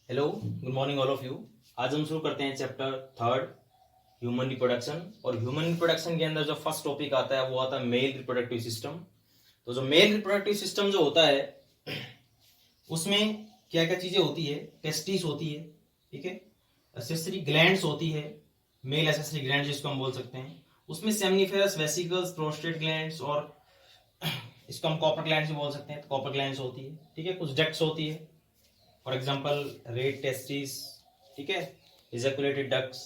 Hello, good morning all of you. आज हम शुरू करते हैं चैप्टर थर्ड, ह्यूमन रिप्रोडक्शन। और ह्यूमन रिप्रोडक्शन के अंदर जो फर्स्ट टॉपिक आता है वो आता है मेल रिप्रोडक्टिव सिस्टम। तो जो मेल रिप्रोडक्टिव सिस्टम जो होता है उसमें क्या क्या चीजें होती है। टेस्टिस होती है, ठीक है, एसेसरी ग्लैंड्स होती है, मेल एसेसरी ग्लैंड जिसको हम बोल सकते हैं। उसमें सेमनिफेरस वेसिकल्स, प्रोस्टेट ग्लैंड्स और इसको हम कॉपर ग्लैंड्स भी बोल सकते हैं, तो कॉपर ग्लैंड्स होती है, ठीक है। कुछ डक्ट्स होती है, फॉर एग्जाम्पल रेड टेस्टिस, ठीक है, इजैकुलेटेड डक्ट्स,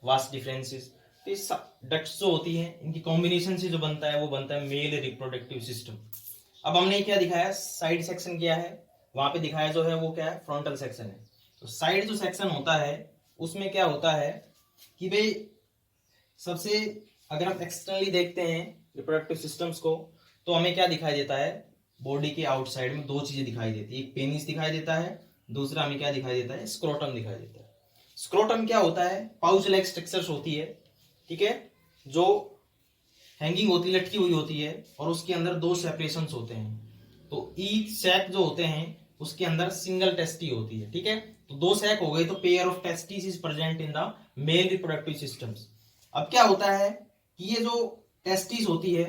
वास्ट डिफरेंसेस। तो इस डक्ट्स जो होती हैं इनकी कॉम्बिनेशन से जो बनता है वो बनता है मेल रिप्रोडक्टिव सिस्टम। अब हमने क्या दिखाया, साइड सेक्शन क्या है, वहां पे दिखाया जो है वो क्या है, फ्रंटल सेक्शन है। तो साइड जो सेक्शन होता है उसमें क्या होता है कि भाई सबसे, अगर हम एक्सटर्नली देखते हैं रिप्रोडक्टिव सिस्टम्स को तो हमें क्या दिखाई देता है, बॉडी के आउटसाइड में दो चीजें दिखाई देती है। एक पेनिस दिखाई देता है, दूसरा हमें क्या दिखाई देता है, स्क्रोटम दिखाई देता है। स्क्रोटम क्या होता है, पाउच लाइक स्ट्रक्चर्स होती है, ठीक है, जो हैंगिंग होती है, लटकी हुई होती है, और उसके अंदर दो सेपरेशंस होते हैं। तो ईच सैक जो होते हैं उसके अंदर सिंगल टेस्टी होती है, ठीक है। तो दो सैक हो गई, तो pair of testis is present in the male reproductive systems. अब क्या होता है कि ये जो टेस्टिस होती है,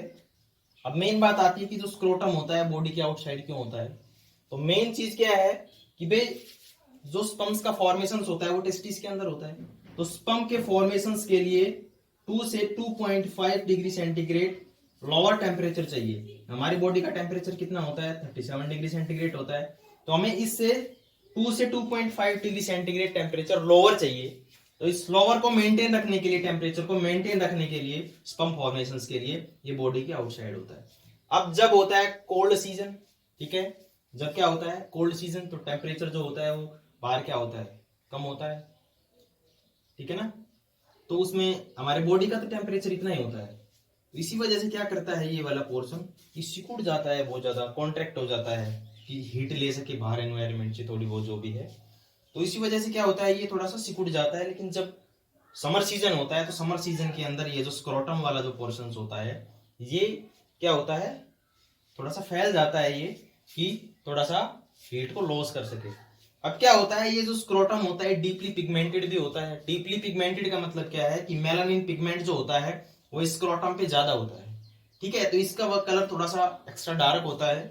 अब मेन बात आती है कि जो स्क्रोटम होता है बॉडी के आउटसाइड क्यों होता है। तो मेन चीज क्या है कि भाई जो स्पम्स का फॉर्मेशन होता है वो टेस्टिस के अंदर होता है। तो स्पम के फॉर्मेशन के लिए 2 से 2.5 डिग्री सेंटीग्रेड लोअर टेम्परेचर चाहिए। हमारी बॉडी का टेम्परेचर कितना होता है, 37 डिग्री सेंटीग्रेड होता है। तो हमें इससे 2 से 2.5 डिग्री सेंटीग्रेड टेम्परेचर लोअर चाहिए। तो इस लोअर को मेंटेन रखने के लिए, टेम्परेचर को मेंटेन रखने के लिए, स्पम फॉर्मेशन के लिए ये बॉडी के आउटसाइड होता है। अब जब होता है कोल्ड सीजन, ठीक है, जब क्या होता है कोल्ड सीजन, तो टेम्परेचर जो होता है वो बाहर क्या होता है, कम होता है, ठीक है ना। तो उसमें हमारे बॉडी का तो टेम्परेचर इतना ही होता है। इसी वजह से क्या करता है ये वाला पोर्शन कि सिकुड़ जाता है, बहुत ज्यादा कॉन्ट्रैक्ट हो जाता है कि हीट ले सके बाहर एनवायरनमेंट से थोड़ी बहुत जो भी है। तो इसी वजह से क्या होता है, ये थोड़ा सा सिकुड़ जाता है। लेकिन जब समर सीजन होता है तो समर सीजन के अंदर ये जो स्क्रोटम वाला जो पोर्शन होता है ये क्या होता है, थोड़ा सा फैल जाता है ये, कि थोड़ा सा हीट को लॉस कर सके। अब क्या होता है, ये जो स्क्रोटम होता है डीपली पिगमेंटेड भी होता है। डीपली पिगमेंटेड का मतलब क्या है कि मेलानिन पिगमेंट जो होता है वो स्क्रोटम पे ज्यादा होता है, ठीक है। तो इसका वह कलर थोड़ा सा एक्स्ट्रा डार्क होता है।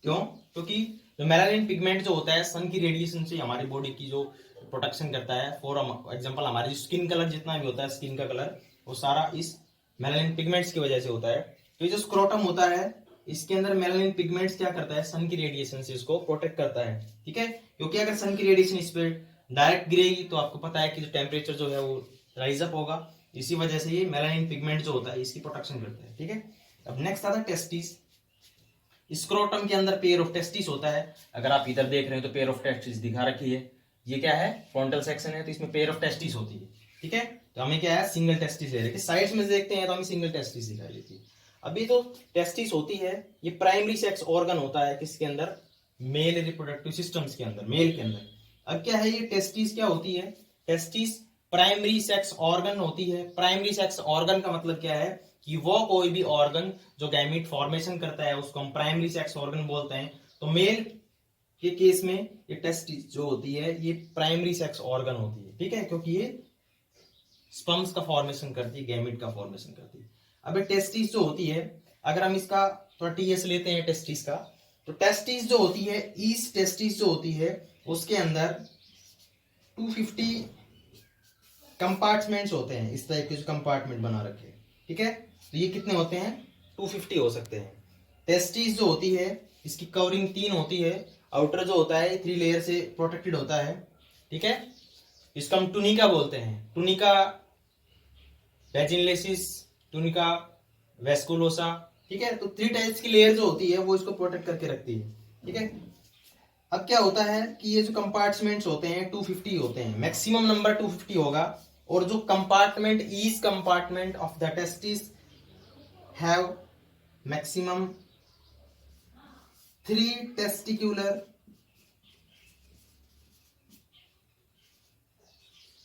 क्यों? क्योंकि जो मेलानिन पिगमेंट जो होता है सन की रेडिएशन से हमारी बॉडी की जो प्रोटेक्शन करता है। फॉर एग्जांपल हमारी स्किन कलर जितना भी होता है, स्किन का कलर, वो सारा इस मेलानिन पिगमेंट्स की वजह से होता है। तो ये जो स्क्रोटम होता है इसके अंदर मेलानिन पिगमेंट्स क्या करता है, सन की रेडिएशन से इसको प्रोटेक्ट करता है, ठीक है। क्योंकि अगर सन की रेडिएशन इस पर डायरेक्ट गिरेगी तो आपको पता है कि जो टेम्परेचर जो है वो राइज अप होगा। इसी वजह से ये मेलानिन पिगमेंट जो होता है इसकी प्रोटेक्शन करता है, ठीक है। अब नेक्स्ट आता है टेस्टिस। स्क्रोटम के अंदर पेयर ऑफ टेस्टिस होता है। अगर आप इधर देख रहे हो तो पेयर ऑफ टेस्टिस दिखा रखी है। ये क्या है, फ्रंटल सेक्शन है, तो इसमें पेयर ऑफ टेस्टिस होती है, ठीक है। तो हमें क्या है, सिंगल टेस्टिस ले रहे हैं। साइड्स में देखते हैं तो हमें सिंगल टेस्टिस दिखाई देती है। अभी तो टेस्टिस होती है ये प्राइमरी सेक्स ऑर्गन होता है किसके अंदर, मेल रिप्रोडक्टिव सिस्टम्स के अंदर, मेल के अंदर। अब क्या है, ये टेस्टिस क्या होती है, टेस्टिस प्राइमरी सेक्स ऑर्गन होती है। प्राइमरी सेक्स ऑर्गन का मतलब क्या है कि वो कोई भी ऑर्गन जो गैमीट फॉर्मेशन करता है उसको हम प्राइमरी सेक्स ऑर्गन बोलते हैं। तो मेल के केस में ये टेस्टिस जो होती है ये प्राइमरी सेक्स ऑर्गन होती है, ठीक है, क्योंकि ये स्पर्म्स का फॉर्मेशन करती है, गैमीट का फॉर्मेशन करती है। अब टेस्टिस जो होती है, अगर हम इसका थोड़ा टीएस लेते हैं टेस्टिस का, तो टेस्टिस जो होती है, ईस्ट टेस्टिस जो होती है उसके अंदर 250 कंपार्टमेंट्स होते हैं। इस टाइप के जो कंपार्टमेंट बना रखे, ठीक है। तो ये कितने होते हैं, 250 हो सकते हैं। टेस्टिस जो होती है इसकी कवरिंग 3 होती है। आउटर जो होता है 3 लेयर से प्रोटेक्टेड होता है, ठीक है। इसका हम टुनिका बोलते हैं, टुनिका वेजिनलेसिस, टुनिका वेस्कुलोसा, ठीक है। तो 3 टाइप्स की लेयर जो होती है वो इसको प्रोटेक्ट करके रखती है, ठीक है। अब क्या होता है कि ये जो कंपार्टमेंट्स होते हैं 250 होते हैं, मैक्सिमम नंबर 250 होगा। और जो compartment, each compartment of the testis have maximum 3 testicular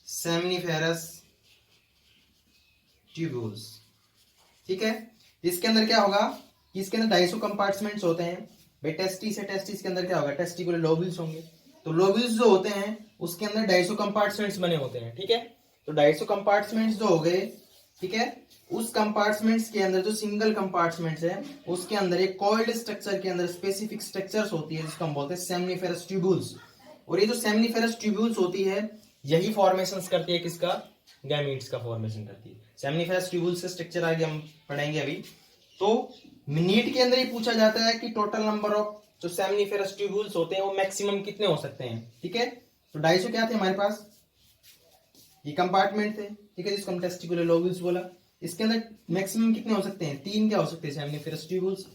सेमनिफेरस tubules, ठीक है। इसके अंदर क्या होगा कि इसके अंदर 250 कंपार्टमेंट्स होते हैं। भाई टेस्टिस है, टेस्टिस के अंदर क्या होगा, टेस्टिकुलर लोब्यूल्स होंगे। तो लोब्यूल्स जो होते हैं उसके अंदर 250 कंपार्टमेंट्स बने होते हैं, ठीक है। तो 250 कंपार्टमेंट्स जो हो गए, ठीक है, उस कंपार्टमेंट्स के अंदर जो सिंगल कंपार्टमेंट्स है उसके अंदर एक कॉइल्ड स्ट्रक्चर के अंदर स्पेसिफिक स्ट्रक्चर्स होती है जिसको हम बोलते हैं सेमनीफेरस ट्यूब्यूल्स। और ये जो सेमनीफेरस ट्यूब्यूल्स होती है यही फॉर्मेशंस करती है किसका, गैमीट्स का फॉर्मेशन करती है। सेमनीफेरस ट्यूब्यूल्स का स्ट्रक्चर आगे हम पढ़ेंगे अभी। तो नीट के अंदर ही पूछा जाता है कि टोटल नंबर ऑफ जो सेमनीफेरस ट्यूब्यूल्स होते हैं वो मैक्सिमम कितने हो सकते हैं, ठीक है। तो 250 क्या थे हमारे पास, ये कंपार्टमेंट थे, ठीक है, जिसको हम टेस्टिकुलर लोब्यूल्स बोला। इसके अंदर मैक्सिमम कितने हो सकते हैं, 3 क्या हो सकते हैं सेमनीफेरस ट्यूब्यूल्स।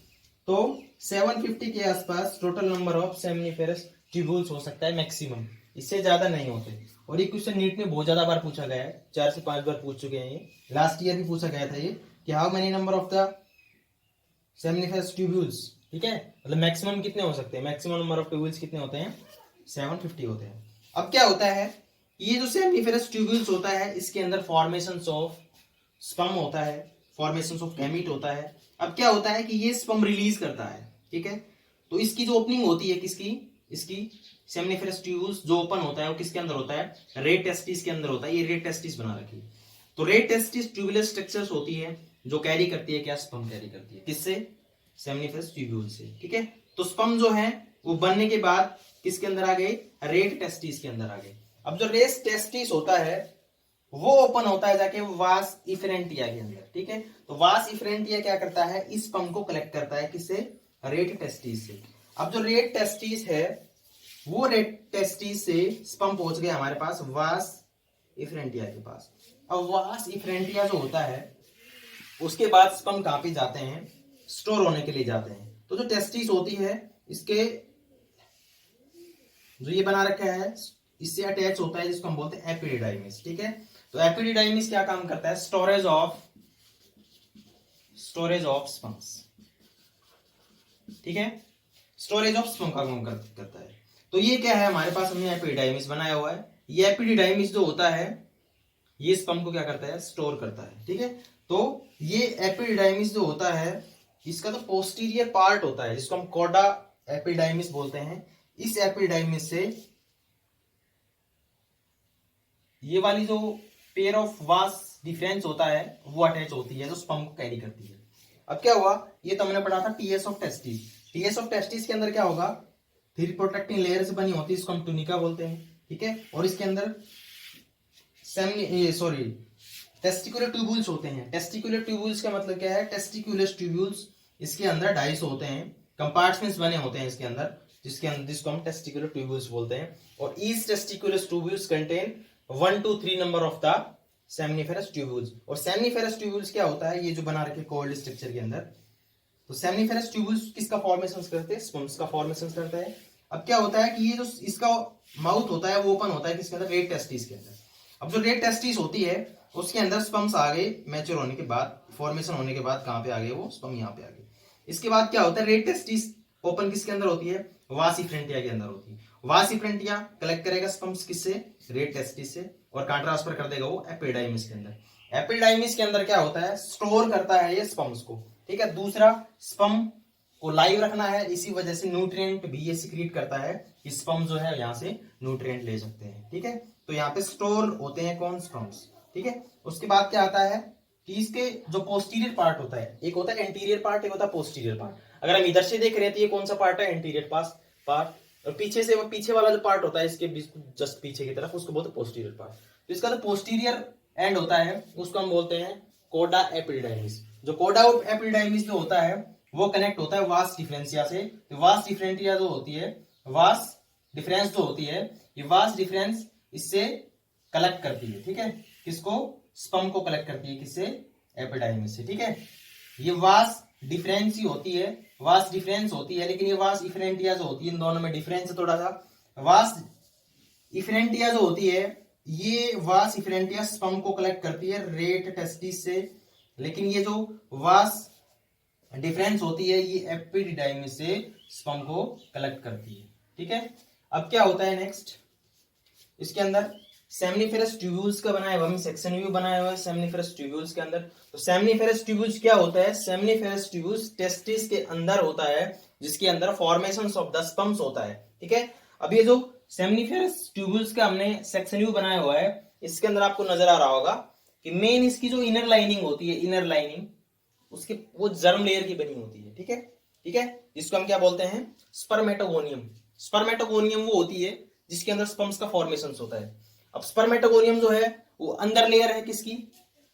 तो 750 के आसपास total number of seminiferous tubules हो सकता है मैक्सिमम, इससे ज्यादा नहीं होते। और ये क्वेश्चन नीट में बहुत ज्यादा बार पूछा गया है, 4 से 5 बार पूछ चुके हैं ये, लास्ट ईयर भी पूछा गया था ये कि how many number of the seminiferous tubules, ठीक है, मतलब मैक्सिमम कितने हो सकते हैं, मैक्सिमम नंबर ऑफ ट्यूब्यूल्स कितने होते हैं, 750 होते हैं। अब क्या होता है, ये जो सेमनीफेरस ट्यूब्यूल्स होता है इसके अंदर फॉर्मेशंस ऑफ स्पर्म होता है, फॉर्मेशंस ऑफ गैमीट होता है। अब क्या होता है कि ये स्पर्म रिलीज करता है, ठीक है। तो इसकी जो ओपनिंग होती है किसकी, इसकी सेमनीफेरस ट्यूब्यूल्स जो ओपन होता है वो किसके अंदर होता है, रेट टेस्टिस के अंदर होता है। ये रेट टेस्टिस बना रखी है। तो रेट टेस्टिस ट्यूबुलर स्ट्रक्चर्स होती है जो कैरी करती है क्या, स्पर्म कैरी करती है, किससे, सेमनीफेरस ट्यूब्यूल से, ठीक है। तो स्पर्म जो है वो बनने के बाद किसके अंदर आ गए, रेट टेस्टिस के अंदर आ गए। अब जो रेट टेस्टिस होता है वो ओपन होता है जाके वास इफरेंटिया के अंदर, ठीक है। तो वास इफरेंटिया क्या करता है, इस स्पर्म को कलेक्ट करता है किससे, रेट टेस्टिस से। अब जो रेट टेस्टिस है वो रेट टेस्टिस से स्पर्म पहुंच गया हमारे पास वास इफरेंटिया के पास। अब वास इफरेंटिया जो होता है उसके बाद स्पर्म कहां पे जाते हैं, स्टोर होने के लिए जाते हैं। तो जो टेस्टिस होती है इसके जो ये बना रखा है इससे अटैच होता है जिसको हम बोलते हैं एपिडिडाइमिस, ठीक है। तो एपिडिडाइमिस क्या काम करता है, स्टोरेज ऑफ स्पर्म्स, ठीक है, स्टोरेज ऑफ स्पर्म का काम करता है। तो ये क्या है हमारे पास, हमने एपिडिडाइमिस बनाया हुआ है। ये एपिडिडाइमिस जो होता है ये स्पर्म को क्या करता है, स्टोर करता है, ठीक है। तो ये एपिडिडाइमिस जो होता है इसका तो पोस्टीरियर पार्ट होता है जिसको हम कोडा एपिडिडाइमिस बोलते हैं। इस एपिडिडाइमिस से ये वाली जो पेयर ऑफ वास डिफरेंस होता है वो अटैच होती है जो स्पर्म को कैरी करती है। अब क्या हुआ, ये तो हमने पढ़ा था TS of testis. TS of testis के अंदर क्या होगा, 3 प्रोटेक्टिंग लेयर्स बनी होती है, इसको हम टूनिका बोलते हैं, ठीक है। और इसके अंदर टेस्टिकुलर ट्यूब्यूल्स होते हैं। टेस्टिकुलर ट्यूब्यूल्स का मतलब क्या है, टेस्टिकुलर ट्यूब्यूल्स इसके अंदर 250 होते हैं, कंपार्टमेंट्स बने होते हैं इसके अंदर, जिसको हम टेस्टिकुलर ट्यूब्यूल्स बोलते हैं। और each testicular tubules contain 1 to 3 number of the seminiferous tubules. और सेमनीफेरस ट्यूब्यूल्स क्या होता है, ये जो बना रखे कोल्ड स्ट्रक्चर के अंदर। तो सेमनीफेरस ट्यूब्यूल्स किसका फॉर्मेशन करते हैं, स्पर्म्स का फॉर्मेशन करता है। अब क्या होता है कि ये जो इसका माउथ होता है वो ओपन होता है किसके अंदर, रेट टेस्टिस के अंदर। अब जो रेट टेस्टिस होती है उसके अंदर स्पर्म्स आ गए मैच्योर होने के बाद, फॉर्मेशन होने के बाद कहां पे आ गए, वो स्पर्म यहाँ पे आ गए। इसके बाद क्या होता है, रेट टेस्टिस ओपन किसके अंदर होती है, वास इफरेंटिया के अंदर होती है। वास इफरेंटिया कलेक्ट करेगा स्पर्म्स किससे, रेट टेस्टिस से, और कहां ट्रांसफर कर देगा वो एपिडाइमिस के अंदर। एपिडाइमिस के अंदर क्या होता है, स्टोर करता है ये स्पर्म्स को, ठीक है। दूसरा स्पर्म को लाइव रखना है, इसी वजह से न्यूट्रिएंट भी ये सिक्रीट करता है कि स्पर्म जो है यहाँ से न्यूट्रिएंट ले सकते हैं, ठीक है। तो यहाँ पे स्टोर होते हैं कौन, स्पर्म्स, ठीक है। उसके बाद क्या आता है कि इसके जो पोस्टीरियर पार्ट होता है, एक होता है एंटीरियर पार्ट, एक होता है पोस्टीरियर पार्ट। अगर हम इधर से देख रहे हैं तो ये कौन सा पार्ट है, एंटीरियर पार्ट, और पीछे से पीछे वाला जो पार्ट होता है इसके जस्ट पीछे की तरफ उसको बोलते हैं पोस्टीरियर पार्ट। तो इसका जो पोस्टीरियर एंड होता है उसको हम बोलते हैं कोडा एपिडिडाइमिस। जो कोडा एपिडिडाइमिस जो होता है वो कनेक्ट होता है वास डिफरेंशिया से। तो वास डिफरेंशिया जो होती है, वास डिफरेंस जो होती है, ये वास डिफरेंस इससे कलेक्ट करती है, ठीक है, किसको, स्पर्म को कलेक्ट करती है किससे, एपिडाइमिस से, ठीक है। ये वास डिफरेंस ही होती है, वास डिफरेंस होती है, लेकिन ये वास इफरेंटिया जो होती है, इन दोनों में डिफरेंस है थोड़ा सा। वास इफरेंटिया जो होती है ये वास इफरेंटिया स्पर्म को कलेक्ट करती है रेट टेस्टिस से, लेकिन ये जो वास डिफरेंस होती है ये एपिडिडाइमिस से स्पर्म को कलेक्ट करती है, ठीक है। अब क्या होता है नेक्स्ट, इसके अंदर सेमनीफेरस ट्यूब्यूल्स का बनाया हुआ, सेक्शन व्यू बनाया हुआ है सेमनीफेरस ट्यूब्यूल्स के अंदर। तो सेमनीफेरस ट्यूब्यूल्स क्या होता है, सेमनीफेरस ट्यूब्यूल्स टेस्टिस के अंदर होता है जिसके अंदर फॉर्मेशन ऑफ द स्पर्म्स होता है, ठीक है। अब ये जो सेमनीफेरस ट्यूब्यूल्स का हमने सेक्शन व्यू बनाया हुआ है। इसके अंदर आपको नजर आ रहा होगा कि मेन इसकी जो इनर लाइनिंग होती है, इनर लाइनिंग उसके वो जर्म लेयर की बनी होती है। ठीक है, ठीक है, जिसको हम क्या बोलते हैं, स्पर्मेटोगोनियम। स्पर्मेटोगोनियम वो होती है जिसके अंदर स्पर्म्स का फॉर्मेशन होता है। अब स्पर्मेटोगोनियम जो है वो अंदर लेयर है किसकी,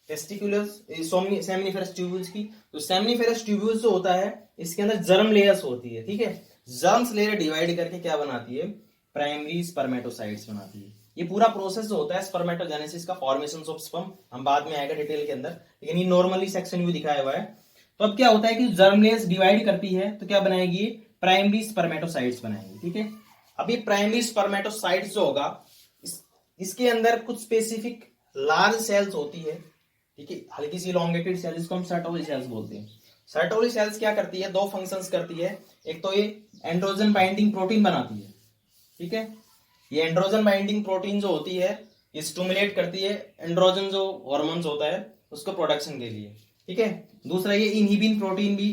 टेस्टिकुलस सेमनीफेरस ट्यूब्यूल्स की। तो सेमनीफेरस ट्यूब्यूल्स जो होता है इसके अंदर जर्म लेयर्स होती है। ठीक है, जर्म्स लेयर डिवाइड करके क्या बनाती है, प्राइमरी स्पर्मेटोसाइट्स बनाती है। ये पूरा प्रोसेस जो होता है स्पर्मेटोजेनेसिस का, फॉर्मेशन ऑफ स्पर्म, हम बाद में आएगा डिटेल के अंदर, लेकिन ये नॉर्मली सेक्शन व्यू दिखाया हुआ है। तो अब क्या होता है कि जर्म लेयर्स डिवाइड करती है तो क्या बनाएगी, प्राइमरी स्पर्मेटोसाइट्स बनाएगी। ठीक है, अब ये प्राइमरी स्पर्मेटोसाइट्स जो होगा इसके अंदर कुछ स्पेसिफिक लार्ज सेल्स होती है। ठीक है, हल्की सी इलॉन्गेटेड सेल्स, जिसको हम सर्टोली सेल्स बोलते हैं। सर्टोली सेल्स क्या करती है, दो फंक्शंस करती है। एक तो ये एंड्रोजन बाइंडिंग प्रोटीन बनाती है। ठीक है, ये एंड्रोजन बाइंडिंग प्रोटीन जो होती है ये स्टिमुलेट करती है एंड्रोजन जो हार्मोन्स होता है उसको प्रोडक्शन के लिए। ठीक है, दूसरा ये इनहिबिन प्रोटीन भी,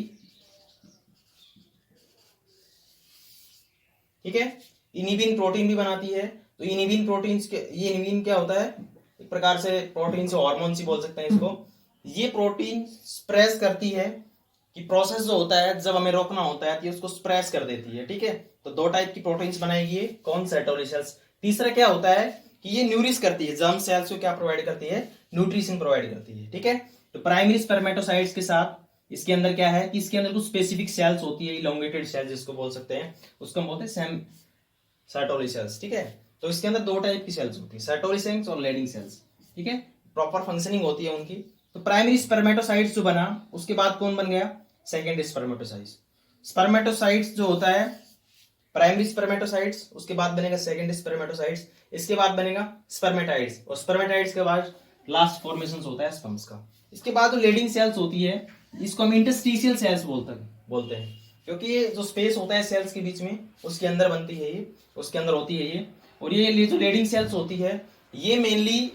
ठीक है, इनहिबिन प्रोटीन भी बनाती है। तो इनहिबिन प्रोटीन्स के, ये इनहिबिन क्या होता है, एक प्रकार से प्रोटीन से हार्मोन ही बोल सकते हैं इसको। ये प्रोटीन स्प्रेस करती है कि प्रोसेस जो होता है जब हमें रोकना होता है तो ये उसको स्प्रेस कर देती है। ठीक है, तो दो टाइप की प्रोटीन्स बनाएगी ये, कौन, सर्टोली सेल्स। तीसरा क्या होता है कि ये न्यूरिश करती है, जर्म सेल्स को क्या प्रोवाइड करती है, न्यूट्रिशन प्रोवाइड करती है। ठीक है, तो प्राइमरी स्पर्मेटोसाइट्स के साथ इसके अंदर क्या है कि इसके अंदर कुछ स्पेसिफिक सेल्स होती है, इलोंगेटेड सेल्स जिसको बोल सकते हैं, उसको हम बोलते हैं सर्टोली सेल्स। ठीक है, तो इसके अंदर दो टाइप की सेल्स होती है, सर्टोली सेल्स और लेडिंग सेल्स। ठीक है, प्रॉपर फंक्शनिंग होती है उनकी। तो प्राइमरी स्पर्मेटोसाइट्स जो बना उसके बाद कौन बन गया, सेकेंडरी स्पर्मेटोसाइट्स। स्पर्मेटोसाइट्स जो होता है प्राइमरी स्पर्मेटोसाइट्स, उसके बाद बनेगा सेकेंडरी स्पर्मेटोसाइट्स, इसके बाद बनेगा स्पर्मेटाइड्स, और स्पर्मेटाइड्स के बाद लास्ट फॉर्मेशन होता है स्पर्म्स का। इसके बाद जो लेडिंग सेल्स होती है इसको हम इंटरस्टिशियल सेल्स बोलते हैं, क्योंकि ये जो स्पेस होता है सेल्स के बीच में उसके अंदर बनती है ये, उसके अंदर होती है ये। और ये जो लेडिंग सेल्स होती है ये मेनली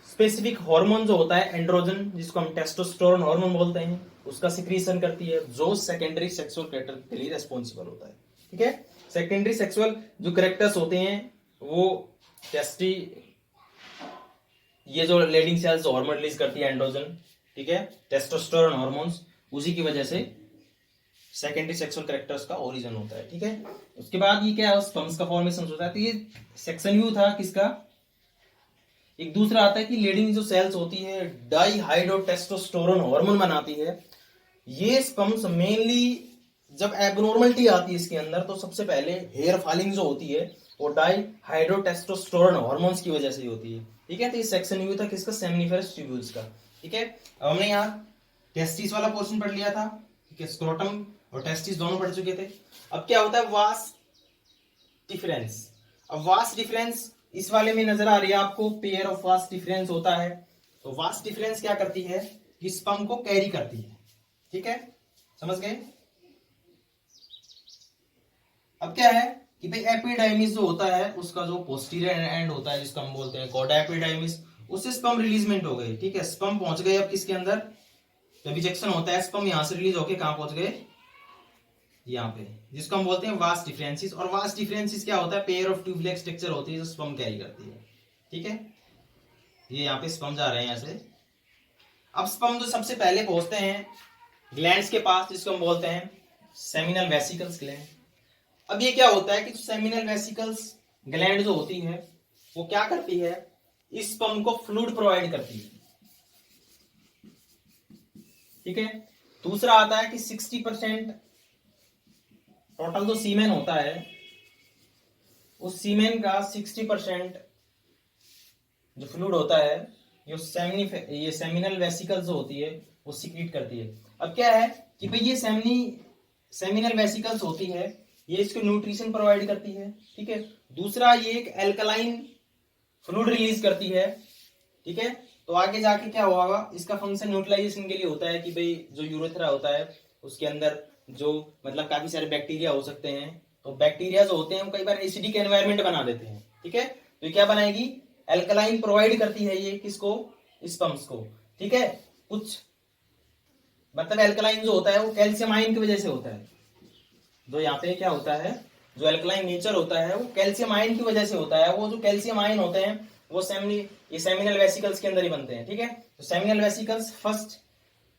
स्पेसिफिक हार्मोन जो होता है एंड्रोजन, जिसको हम टेस्टोस्टेरोन हार्मोन बोलते हैं, उसका सिक्रीशन करती है, जो सेकेंडरी सेक्सुअल कैरेक्टर के लिए रेस्पॉन्सिबल होता है। ठीक है, सेकेंडरी सेक्सुअल जो कैरेक्टर्स होते हैं वो टेस्टी, ये जो लेडिंग सेल्स हार्मोन रिलीज करती है एंड्रोजन, ठीक है, टेस्टोस्टेरोन हार्मोन्स, उसी की वजह से सेकेंडरी सेक्सुअल कैरेक्टर्स का ओरिजिन होता है। ठीक है, उसके बाद ये क्या है, स्पर्म्स का फॉर्मेशन होता है। तो ये सेक्शन व्यू था किसका। एक दूसरा आता है कि लेडिंग जो सेल्स होती है डाईहाइड्रोटेस्टोस्टेरोन हार्मोन बनाती है। ये स्पर्म्स मेनली जब एबनॉर्मलिटी आती है इसके अंदर तो सबसे पहले हेयर फॉलिंग जो होती है वो डाईहाइड्रोटेस्टोस्टेरोन हार्मोन्स की वजह से ही होती है। ठीक है, तो ये सेक्शन व्यू था किसका, सेमनीफेरस ट्यूब्यूल्स का। ठीक है, अब हमने यहाँ टेस्टिस वाला पोर्शन पढ़ लिया था। ठीक है, स्क्रोटम और टेस्टिस दोनों पढ़ चुके थे। अब क्या होता है वास डिफरेंस। अब वास डिफरेंस इस वाले में नजर आ रही है आपको, पेयर ऑफ वास डिफरेंस होता है। तो वास डिफरेंस क्या करती है कि स्पर्म को कैरी करती है। ठीक है, समझ गए। अब क्या है कि भाई एपिडाइमिस जो होता है उसका जो पोस्टीरियर एंड होता है जिसको हम बोलते हैं कॉडा एपिडाइमिस, उससे स्पर्म रिलीजमेंट हो गई। ठीक है, स्पर्म पहुंच गए अब किसके अंदर, जब इजेक्शन होता है स्पर्म यहां से रिलीज होके कहां पहुंच गए, यहाँ पे, जिसको हम बोलते हैं वास डिफरेंसिस। और वास डिफरेंसिस क्या होता है, पेयर ऑफ ट्यूबलेट स्ट्रक्चर होती है जो स्पर्म कैरी करती है। ठीक है, ये यहाँ पे स्पर्म जा रहे हैं ऐसे। अब स्पर्म जो सबसे पहले पहुंचते हैं ग्लैंड्स के पास जिसको हम बोलते हैं सेमिनल वेसिकल्स ग्लैंड। अब ये क्या होता है कि सेमिनल वेसिकल्स ग्लैंड जो होती है वो क्या करती है, इस स्पर्म को फ्लूइड प्रोवाइड करती है। ठीक है, दूसरा आता है कि 60% टोटल जो सीमेन होता है उस सीमेन का 60% जो फ्लूइड होता है ये सेमिनल वेसिकल जो होती है वो सीक्रेट करती है। अब क्या है कि भाई ये सेमिनल वेसिकल्स होती है ये इसको न्यूट्रिशन प्रोवाइड करती है। ठीक है, दूसरा ये एक एल्कलाइन फ्लूइड रिलीज करती है। ठीक है, तो आगे जाके क्या होगा, इसका फंक्शन न्यूट्रलाइजेशन के लिए होता है कि भाई जो यूरेथ्रा होता है उसके अंदर जो मतलब काफी सारे बैक्टीरिया हो सकते हैं, तो बैक्टीरिया जो होते हैं वो कई बार एसिडिक एनवायरनमेंट बना देते हैं। ठीक है, तो क्या बनाएगी, एल्कलाइन प्रोवाइड करती है ये किसको, स्पर्म्स को। ठीक है, कुछ मतलब एल्कलाइन जो होता है वो कैल्शियम आयन की वजह से होता है। जो यहाँ पे क्या होता है जो एल्कलाइन नेचर होता है वो कैल्शियम आयन की वजह से होता है। वो जो कैल्शियम आयन होते हैं वो सेमिनल वेसिकल्स के अंदर ही बनते हैं, ठीक है। तो seminal vesicles first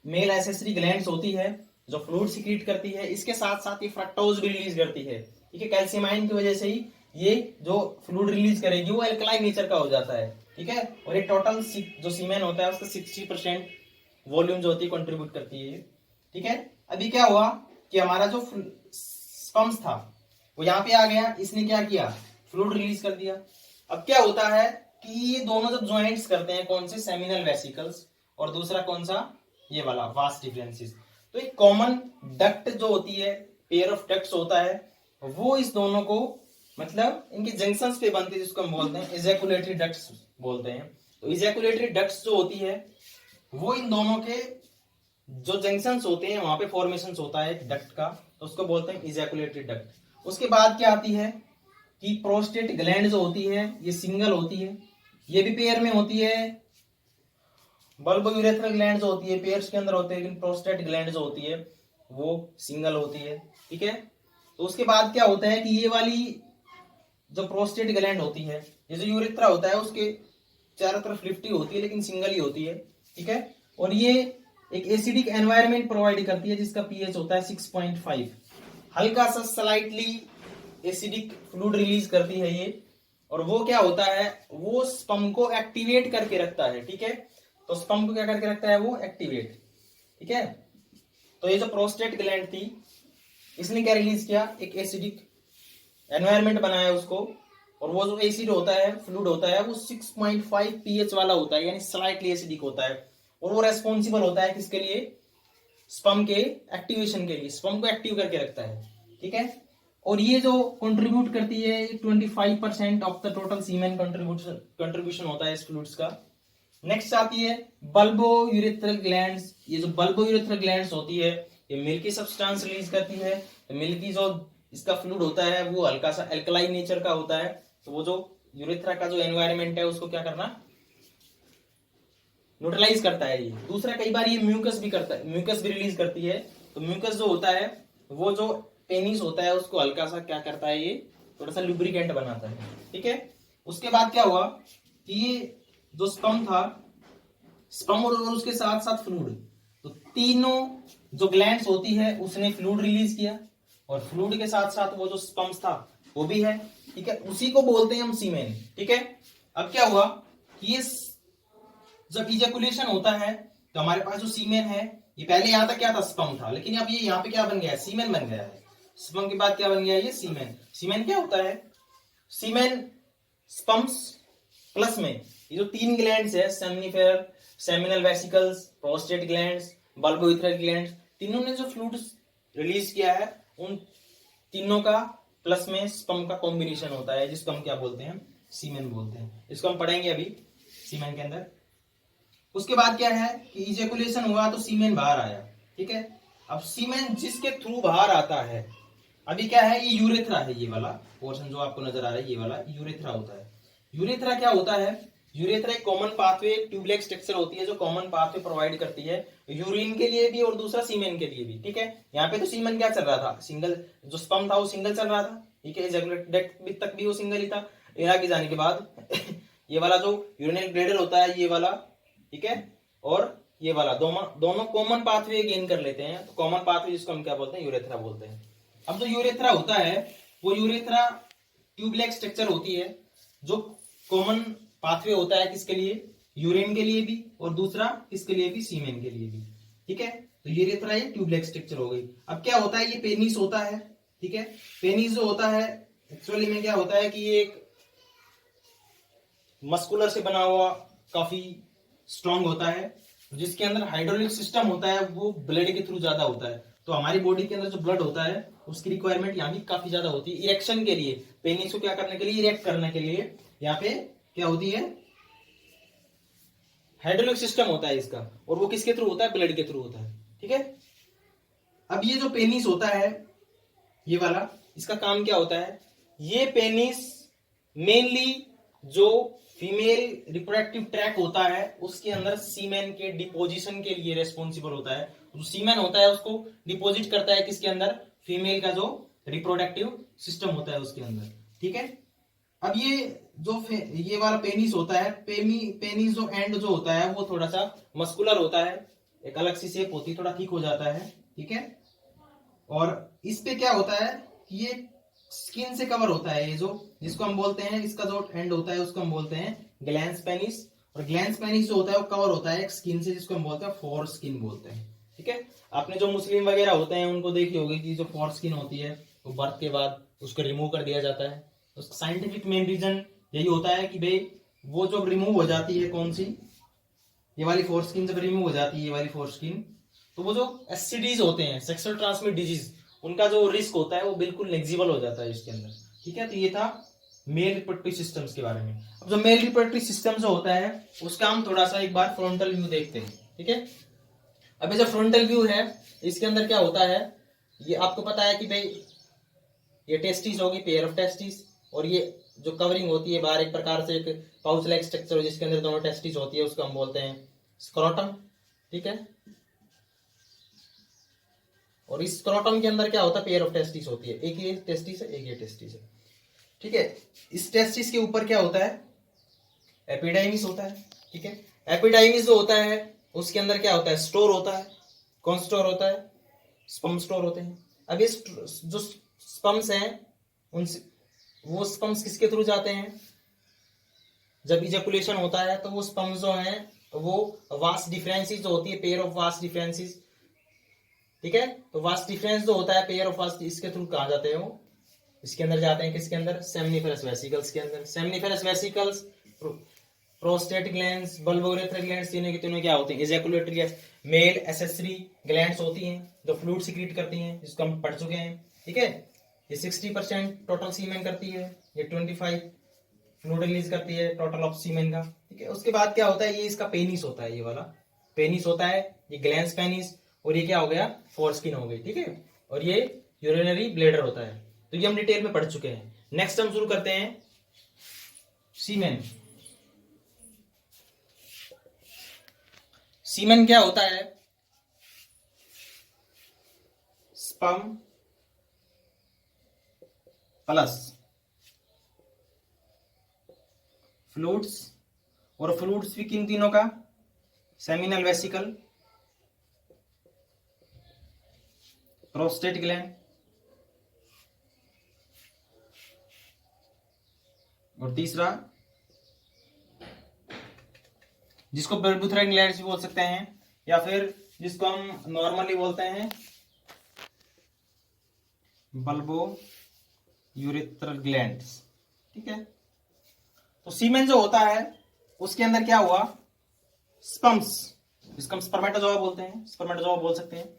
male accessory glands होती है जो फ्लूइड सीक्रेट करती है, इसके साथ साथ ये फ्रक्टोज भी रिलीज करती है, ठीक है। कैल्शियम आयन की वजह से ही ये जो फ्लूइड रिलीज करेगी वो एल्कलाइन नेचर का हो जाता है, ठीक है। और ये टोटल जो सीमेन होता है उसका 60% वॉल्यूम जो होती है कंट्रीब्यूट करती है, ठीक है। अभी क्या हुआ कि हमारा जो स्पर्म्स था वो यहाँ पे आ गया, इसने क्या किया, फ्लूइड रिलीज कर दिया। अब क्या होता है कि ये दोनों जब ज्वाइंट्स करते हैं, कौन से, सेमिनल वेसिकल्स, और दूसरा कौन सा, ये वाला वास्ट डिफरेंसेस, तो एक कॉमन डक्ट जो होती है, पेयर ऑफ डक्ट्स होता है, वो इस दोनों को मतलब इनके जंक्शंस पे बनती है, जिसको हम बोलते हैं इजैकुलेटरी डक्ट्स बोलते हैं। तो इजैकुलेटरी डक्ट्स जो होती है वो इन दोनों के जो जंक्शंस होते हैं वहां पे फॉर्मेशन होता है डक्ट का, तो उसको बोलते हैं इजैकुलेटरी डक्ट। उसके बाद क्या आती है कि प्रोस्टेट ग्लैंड जो होती है ये सिंगल होती है, ये भी पेयर में होती है। बल्बो यूरेथ्रल ग्लैंड जो होती है पेयर्स के अंदर होते हैं, लेकिन प्रोस्टेट ग्लैंड जो होती है वो सिंगल होती है, ठीक है। तो उसके बाद क्या होता है कि ये वाली जो प्रोस्टेट ग्लैंड होती है, ये जो यूरेथ्रा होता है उसके चारों तरफ लिफ्टी होती है लेकिन सिंगल ही होती है, ठीक है। और ये एक एसिडिक एनवायरनमेंट प्रोवाइड करती है जिसका पीएच होता है 6.5, हल्का सा स्लाइटली एसिडिक फ्लूइड रिलीज करती है ये। और वो क्या होता है, वो स्पर्म को एक्टिवेट करके रखता है, ठीक है। तो स्पर्म को क्या करके रखता है, वो एक्टिवेट, ठीक है। तो ये जो प्रोस्टेट ग्लैंड थी इसने क्या रिलीज किया, एक एसिडिक एनवायरनमेंट बनाया उसको, और वो जो एसिड होता है, फ्लूइड होता है, वो 6.5 पीएच वाला होता है, यानी स्लाइटली एसिडिक होता है। और वो रेस्पॉन्सिबल होता है किसके लिए, स्पर्म के एक्टिवेशन के लिए, स्पर्म को एक्टिव करके रखता है, ठीक है। और ये जो कंट्रीब्यूट करती है 25% of the total semen contribution होता है इस फ्लूइड्स का। नेक्स्ट आती है बल्बो यूरेथ्रल ग्लैंड्स। ये जो बल्बो यूरेथ्रल ग्लैंड्स होती है ये मिल्की सब्सटेंस रिलीज करती है। तो मिल्की जो इसका फ्लूइड होता है वो हल्का सा एल्कलाइन नेचर का होता है, तो वो जो यूरेथ्रा का जो एनवायरनमेंट है उसको क्या करना, न्यूट्रलाइज करता है ये। दूसरा कई बार ये म्यूकस भी करता है, म्यूकस भी रिलीज करती है। तो म्यूकस जो होता है वो जो पेनिस होता है उसको हल्का सा क्या करता है, ये थोड़ा सा लुब्रिकेंट बनाता है, ठीक है। उसके बाद क्या हुआ कि ये जो स्पर्म था, स्पर्म और उसके साथ साथ फ्लूइड, तो तीनों जो ग्लैंड्स होती है उसने फ्लूइड रिलीज किया, और फ्लूइड के साथ साथ वो जो स्पर्म्स था वो भी है, ठीक है। उसी को बोलते हैं हम सीमेन, ठीक है। अब क्या हुआ कि ये जब इजैकुलेशन होता है तो हमारे पास जो सीमेन है, ये पहले यहां तक क्या था, स्पर्म था, लेकिन अब ये यहाँ पे क्या बन गया है, सीमेन बन गया है। स्पर्म के बाद क्या बन गया, ये सीमेन। सीमेन क्या होता है, सीमेन स्पर्म्स प्लस में ये जो तीन ग्लैंड्स है, seminiferous, seminal vesicles, prostate glands, bulbourethral glands, तीनों ने जो फ्लूइड रिलीज किया है उन तीनों का प्लस में स्पर्म का कॉम्बिनेशन होता है, जिसको हम क्या बोलते हैं, सीमेन बोलते हैं। इसको हम पढ़ेंगे अभी सीमेन के अंदर। उसके बाद क्या है कि इजैकुलेशन हुआ तो सीमेन बाहर आया, ठीक है। अब सीमेन जिसके थ्रू बाहर आता है, अभी क्या है, ये यूरेथ्रा है, ये वाला पोर्शन जो आपको नजर आ रहा है, ये वाला यूरेथ्रा होता है। यूरेथ्रा क्या होता है, यूरेथ्रा एक कॉमन पाथवे ट्यूबलेक स्ट्रक्चर होती है जो कॉमन पाथवे प्रोवाइड करती है यूरिन के लिए भी और दूसरा सीमेन के लिए भी, ठीक है। यहाँ पे तो सीमेन क्या चल रहा था, सिंगल, जो स्पर्म था वो सिंगल चल रहा था, ठीक है। इजैकुलेट तक भी वो सिंगल ही था। एरा के जाने के बाद ये वाला जो यूरिनल ब्लैडर होता है ये वाला, ठीक है, और ये वाला दोनों कॉमन पाथवे गेन कर लेते हैं। तो कॉमन पाथवे जिसको हम क्या बोलते हैं, यूरेथ्रा बोलते हैं। अब जो यूरेथ्रा होता है वो यूरेथ्रा ट्यूबलेक स्ट्रक्चर होती है जो कॉमन पाथवे होता है किसके लिए, यूरिन के लिए भी और दूसरा किसके लिए भी, सीमेन के लिए भी, ठीक है। तो यूरेथ्रा ये ट्यूबलेक स्ट्रक्चर हो गई। अब क्या होता है, ये पेनिस होता है, ठीक है। पेनिस जो होता है एक्चुअली में क्या होता है कि ये एक मस्कुलर से बना हुआ काफी स्ट्रॉन्ग होता है, जिसके अंदर हाइड्रोलिक सिस्टम होता है, वो ब्लड के थ्रू ज्यादा होता है। तो हमारी बॉडी के अंदर जो ब्लड होता है उसकी रिक्वायरमेंट यहाँ भी काफी ज्यादा होती है इरेक्शन के लिए, पेनिस को क्या करने के लिए, इरेक्ट करने के लिए यहाँ पे क्या होती है, हाइड्रोलिक सिस्टम होता है इसका, और वो किसके थ्रू होता है, ब्लड के थ्रू होता है, ठीक है। अब ये जो पेनिस होता है ये वाला, इसका काम क्या होता है, ये पेनिस मेनली जो फीमेल रिप्रोडक्टिव ट्रैक होता है उसके अंदर सीमेन के डिपोजिशन के लिए रेस्पॉन्सिबल होता है। जो सीमेन होता है उसको डिपोजिट करता है किसके अंदर, फीमेल का जो रिप्रोडक्टिव सिस्टम होता है उसके अंदर, ठीक है। अब ये वाला पेनिस होता है, पेनिस जो एंड जो होता है वो थोड़ा सा मस्कुलर होता है, एक अलग सी शेप होती है, थोड़ा थिक हो जाता है, ठीक है। और इस पे क्या होता है कि ये स्किन से कवर होता है, ये जो जिसको हम बोलते हैं, इसका जो एंड होता है उसको हम बोलते हैं ग्लैंस पेनिस। और ग्लैंस पेनिस जो होता है वो कवर होता है एक स्किन से, जिसको हम बोलते हैं फोर स्किन बोलते हैं, ठीक है। आपने जो मुस्लिम वगैरह होते हैं उनको देखी होगी कि जो फोर स्किन होती है वो बर्थ के बाद उसको रिमूव कर दिया जाता है। उसका साइंटिफिक मेन रीजन यही होता है कि भाई वो जब रिमूव हो जाती है, कौन सी, ये वाली फोर स्किन जब रिमूव हो जाती है, ये वाली फोर स्किन, तो वो जो एसटीडीज होते हैं, सेक्सुअल ट्रांसमिट डिजीज, उनका जो रिस्क होता है वो बिल्कुल नेग्जिबल हो जाता है इसके अंदर, ठीक है। तो ये था मेल रिप्रोडक्टिव सिस्टम्स के बारे में। अब जो मेल रिप्रोडक्टिव सिस्टम जो होता है उसका हम थोड़ा सा एक बार फ्रंटल व्यू देखते हैं, ठीक है। अब ये जो फ्रंटल व्यू है इसके अंदर क्या होता है, ये आपको पता है कि भाई ये टेस्टिस होगी, पेयर ऑफ टेस्टिस, और ये जो कवरिंग होती है बाहर एक प्रकार से एक पाउच लाइक स्ट्रक्चर जिसके अंदर दोनों टेस्टिस होती है, उसको हम बोलते हैं स्क्रोटम, ठीक है। और इस स्क्रोटम के अंदर क्या होता है, पेयर ऑफ टेस्टिस होती है, एक ये टेस्टिस है, एक ये टेस्टिस है, ठीक है। इस टेस्टिस के ऊपर क्या होता है, एपिडाइमिस होता है, ठीक है। एपिडाइमिस जो होता है उसके अंदर क्या होता है, स्टोर होता है। कौन स्टोर होता है, स्पर्म स्टोर होते हैं। अब ये जो स्पर्म्स हैं उनसे वो स्पर्म्स किसके थ्रू जाते हैं, जब इजैकुलेशन होता है तो वो स्पर्म्स जो हैं वो वास डिफरेंसेस जो होती है, पेयर ऑफ वास डिफरेंसेस, ठीक है। तो वास डिफरेंस जो होता है, पेयर ऑफ वास, इसके थ्रू कहाँ जाते हैं, वो इसके अंदर जाते हैं, किसके अंदर, सेमनीफेरस वेसिकल्स के अंदर। Seminiferous vesicles, prostate glands, bulbourethral glands, तीनों की तीनों क्या होते हैं, इजैकुलेटरी मेल एसेसरी ग्लैंड्स होती हैं जो फ्लूइड सीक्रेट करती हैं, जिसको हम पढ़ चुके हैं, ठीक है। ये 60% टोटल सीमेन करती है, ये 25 फ्लूइड रिलीज करती है टोटल ऑफ सीमेन का, ठीक है। उसके बाद क्या होता है, ये इसका पेनिस होता है, ये वाला पेनिस होता है, ये ग्लैंस पेनिस, और ये क्या हो गया, फोरस्किन हो गई, ठीक है। और ये यूरिनरी ब्लेडर होता है। तो ये हम डिटेल में पढ़ चुके हैं। नेक्स्ट हम शुरू करते हैं सीमेन। सीमेन क्या होता है, स्पर्म प्लस फ्लूइड्स, और फ्लूइड्स भी किन तीनों का, सेमिनल वेसिकल, प्रोस्टेट ग्लैंड और तीसरा जिसको बल्बोरेथ्रल ग्लैंड्स भी बोल सकते हैं, या फिर जिसको हम नॉर्मली बोलते हैं बल्बो यूरेथ्रल ग्लैंड्स, ठीक है। तो सीमेन जो होता है उसके अंदर क्या हुआ, स्पर्म्स, इसको हम स्पर्मेटोजोआ बोलते हैं, स्पर्मेटोजोआ बोल सकते हैं,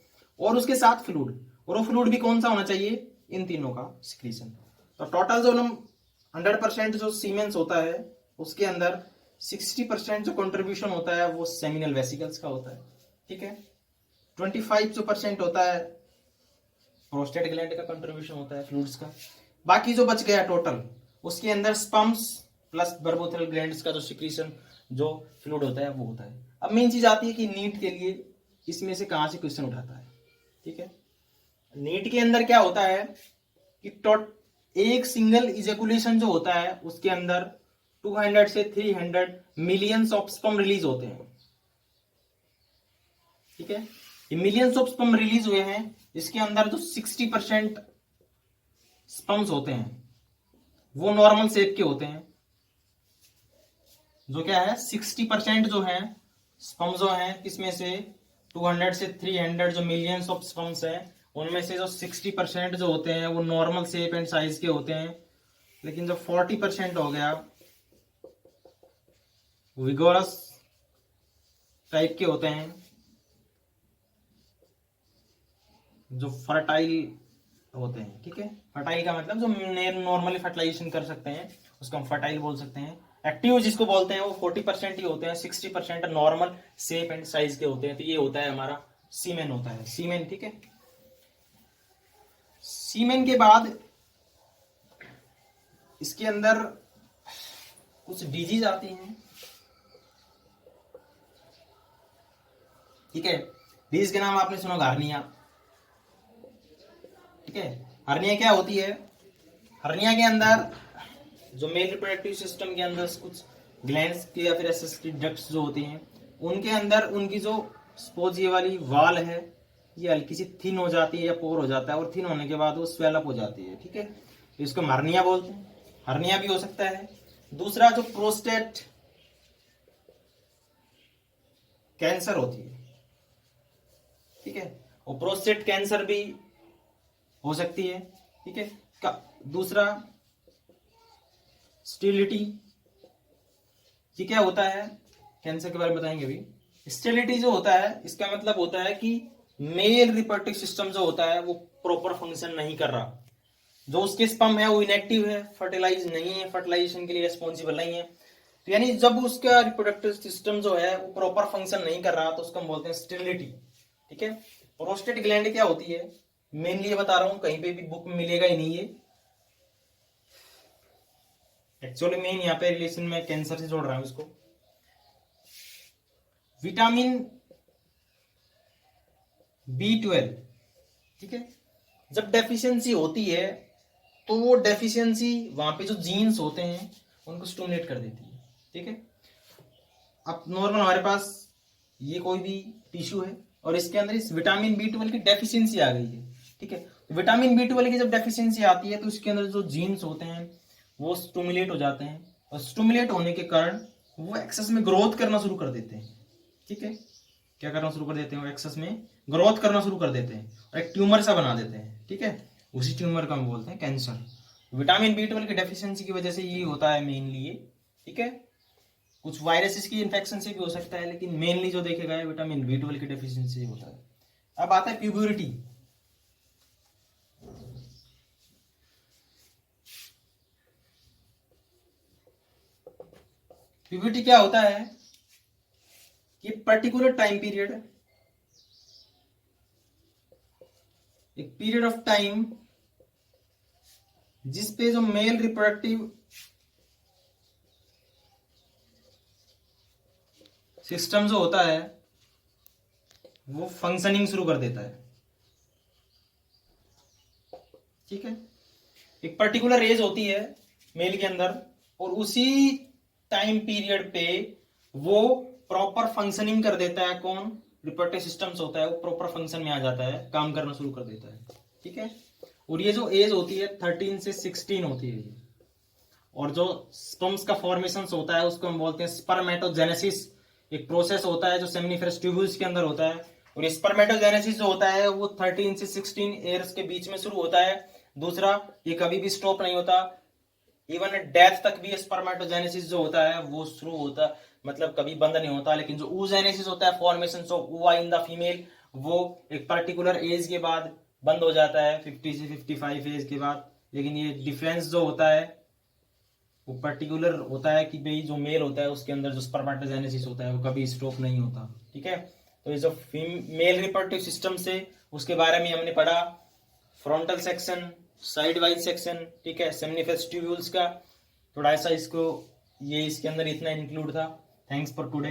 और उसके साथ फ्लूइड, और वो फ्लूइड भी कौन सा होना चाहिए, इन तीनों का सिक्रीशन। तो टोटल जो 100% जो सीमेंस होता है उसके अंदर 60% जो कंट्रीब्यूशन होता है वो सेमिनल वेसिकल्स का होता है, ठीक है। 25% होता है प्रोस्टेट ग्लैंड का कंट्रीब्यूशन होता है फ्लूइड्स का। बाकी जो बच गया टोटल उसके अंदर स्पर्म्स प्लस बल्बोरेथ्रल ग्लैंड्स का जो सिक्रीशन जो फ्लूइड होता है वो होता है। अब मेन चीज आती है कि नीट के लिए इसमें से कहां से क्वेश्चन उठाता है, ठीक है। नीट के अंदर क्या होता है कि एक सिंगल इजैकुलेशन जो होता है उसके अंदर 200 से 300 मिलियंस ऑफ स्पर्म रिलीज होते हैं, ठीक है। ये मिलियंस ऑफ स्पर्म रिलीज हुए हैं, इसके अंदर जो 60% स्पर्म्स होते हैं वो नॉर्मल शेप के होते हैं। जो क्या है 60% जो है स्पर्म जो है, इसमें से 200 से 300 जो मिलियंस ऑफ स्पर्म्स है उनमें से जो 60% जो होते हैं वो नॉर्मल शेप एंड साइज के होते हैं, लेकिन जो 40% हो गया विगोरस टाइप के होते हैं, जो फर्टाइल होते हैं, ठीक है। फर्टाइल का मतलब जो नॉर्मली फर्टिलाइजेशन कर सकते हैं उसको हम फर्टाइल बोल सकते हैं। एक्टिव जिसको बोलते हैं वो 40% ही होते हैं, 60% नॉर्मल शेप एंड साइज के होते हैं। तो ये होता है हमारा सीमेन होता है, सीमेन, ठीक है। सीमेन के बाद इसके अंदर कुछ डिजीज आती हैं, ठीक है। डिजीज के नाम आपने सुना, हार्निया, ठीक है। हार्निया क्या होती है हर्निया के अंदर जो मेल रिप्रोडक्टिव सिस्टम के अंदर कुछ ग्लैंड्स के या फिर एसेसरी डक्ट्स जो होती हैं, उनके अंदर उनकी जो सपोज ये वाली वाल है ये हल्की सी थिन हो जाती है या पोर हो जाता है, और थिन होने के बाद वो स्वेल अप हो जाती है, ठीक है, तो इसको हर्निया बोलते हैं। हर्निया भी हो सकता है। दूसरा जो प्रोस्टेट कैंसर होती है, ठीक है, वो प्रोस्टेट कैंसर भी हो सकती है, ठीक है। दूसरा स्टेरिलिटी, ये क्या होता है, कैंसर के बारे में बताएंगे अभी। स्टेरिलिटी जो होता है इसका मतलब होता है कि मेल रिप्रोडक्टिव सिस्टम जो होता है वो प्रॉपर फंक्शन नहीं कर रहा, जो उसके स्पर्म है वो इनएक्टिव है, फर्टिलाइज नहीं है, फर्टिलाइजेशन के लिए रिस्पॉन्सिबल नहीं है। तो यानी जब उसका रिप्रोडक्टिव सिस्टम जो है वो प्रॉपर फंक्शन नहीं कर रहा तो उसको हम बोलते हैं स्टेरिलिटी, ठीक है। प्रोस्टेट ग्लैंड क्या होती है, मेनली ये बता रहा हूं, कहीं पे भी बुक में मिलेगा ही नहीं ये, एक्चुअली मेन यहाँ पे रिलेशन में कैंसर से जोड़ रहा हूं इसको। विटामिन B12, ठीक है, जब डेफिशिएंसी होती है तो वो डेफिशिएंसी वहां पे जो जीन्स होते हैं उनको स्टिमुलेट कर देती है, ठीक है। अब नॉर्मल हमारे पास ये कोई भी टिश्यू है और इसके अंदर इस विटामिन B12 की डेफिशिएंसी आ गई है, ठीक है। विटामिन B12 की जब डेफिशिएंसी आती है तो इसके अंदर जो जीन्स होते हैं वो स्टिमुलेट हो जाते हैं, और स्टिमुलेट होने के कारण वो एक्सेस में ग्रोथ करना शुरू कर देते हैं, ठीक है। क्या करना शुरू कर देते हैं, वो एक्सेस में ग्रोथ करना शुरू कर देते हैं और एक ट्यूमर सा बना देते हैं, ठीक है। उसी ट्यूमर को हम बोलते हैं कैंसर। विटामिन B12 की डेफिशिएंसी की वजह से ये होता है मेनली ये, ठीक है। कुछ वायरसेस की इन्फेक्शन से भी हो सकता है, लेकिन मेनली जो देखेगा है विटामिन B12 की डेफिशिएंसी होता है। अब आता है प्यूबर्टी। प्यूबर्टी क्या होता है कि पर्टिकुलर टाइम पीरियड, एक पीरियड ऑफ टाइम जिस पे जो मेल रिप्रोडक्टिव सिस्टम जो होता है वो फंक्शनिंग शुरू कर देता है, ठीक है। एक पर्टिकुलर एज होती है मेल के अंदर और उसी टाइम पीरियड पे वो प्रॉपर फंक्शनिंग कर देता है, कौन, रिप्रोडक्टिव सिस्टम्स होता है वो प्रॉपर फंक्शन में आ जाता है, काम करना शुरू कर देता है, ठीक है। और ये जो एज होती है 13 से 16 होती है, और जो स्पर्म्स का फॉर्मेशन होता है उसको हम बोलते हैं स्पर्मेटोजेनेसिस। एक प्रोसेस होता है जो सेमिनिफरस ट्यूब्यूल्स के अंदर होता है, और ये स्पर्मेटोजेनेसिस जो होता है वो 13 से 16 ईयर्स के बीच में शुरू होता है। दूसरा, ये कभी भी स्टॉप नहीं होता, इवन डेथ तक भी स्पर्मेटोजेनेसिस जो होता है वो शुरू होता है, मतलब कभी बंद नहीं होता। लेकिन जो oogenesis होता है, फॉर्मेशन ऑफ ओवा इन द फीमेल, वो एक पर्टिकुलर एज के बाद बंद हो जाता है, 50 से 55 एज के बाद। लेकिन ये डिफरेंस जो होता है वो पर्टिकुलर होता है कि भाई जो मेल होता है उसके अंदर जो स्पर्मेटोजेनेसिस होता है वो कभी स्टॉप नहीं होता, ठीक है। तो ये जो मेल रिप्रोडक्टिव सिस्टम से उसके बारे में हमने पढ़ा, frontal section, side wise section, ठीक है, सेमिनिफरस ट्यूब्यूल्स का थोड़ा ऐसा इसको, ये इसके अंदर इतना इंक्लूड था। Thanks for today.